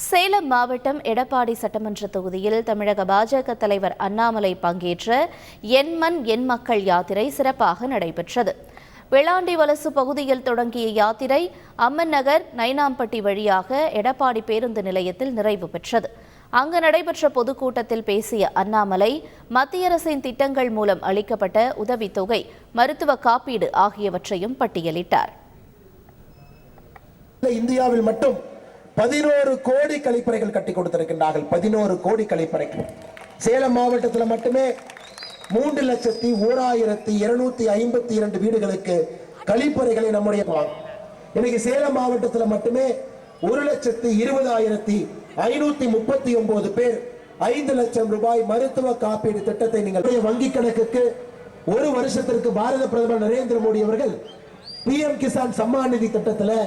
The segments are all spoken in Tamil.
சேலம் மாவட்டம் எடப்பாடி சட்டமன்ற தொகுதியில் தமிழக பாஜக தலைவர் அண்ணாமலை பங்கேற்ற என் மண் என் மக்கள் யாத்திரை சிறப்பாக நடைபெற்றது. வெளாண்டி வலசு பகுதியில் தொடங்கிய யாத்திரை அம்மன் நகர் நைனாம்பட்டி வழியாக எடப்பாடி பேருந்து நிலையத்தில் நிறைவு பெற்றது. அங்கு நடைபெற்ற பொதுக்கூட்டத்தில் பேசிய அண்ணாமலை மத்திய அரசின் திட்டங்கள் மூலம் அளிக்கப்பட்ட உதவித்தொகை, மருத்துவ காப்பீடு ஆகியவற்றையும் பட்டியலிட்டார். இந்தியாவில் மட்டும் 11 கோடி கழிப்பறைகள் கட்டி கொடுத்திருக்கின்றார்கள். 11 கோடி கழிப்பறைகள். சேலம் மாவட்டத்தில் மட்டுமே 3,01,252 வீடுகளுக்கு கழிப்பறைகளை நம்முடைய இன்னைக்கு சேலம் மாவட்டத்தில் மட்டுமே 1,20,539 பேர் 5 லட்சம் ரூபாய் மருத்துவ காப்பீடு திட்டத்தை நீங்கள் வங்கி கணக்குக்கு ஒரு வருஷத்திற்கு பாரத பிரதமர் நரேந்திர மோடி அவர்கள் PM கிசான் சம்மான் நிதி திட்டத்தில்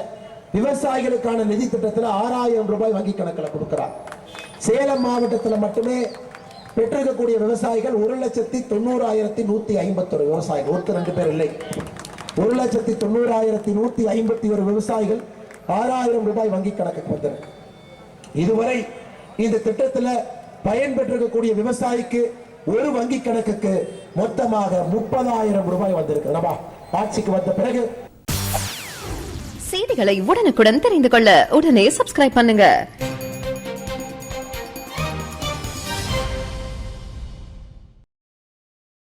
விவசாயிகளுக்கான நிதி திட்டத்தில் 6,000 ரூபாய் வங்கி கணக்கில் கொடுக்கிறார். சேலம் மாவட்டத்தில் மட்டுமே பெற்றிருக்கக்கூடிய விவசாயிகள் 1,90,151 விவசாயிகள், 1-2 பேர் இல்லை, 1,90,151 விவசாயிகள் 6,000 ரூபாய் வங்கி கணக்குக்கு வந்திருக்கு. இதுவரை இந்த திட்டத்தில் பயன்பெற்றிருக்கக்கூடிய விவசாயிக்கு ஒரு வங்கி கணக்குக்கு மொத்தமாக 30,000 ரூபாய் வந்திருக்கு. ஆட்சிக்கு வந்த பிறகு செய்திகளை உடனுக்குடன் தெரிந்து கொள்ள உடனே சப்ஸ்கிரைப் பண்ணுங்க.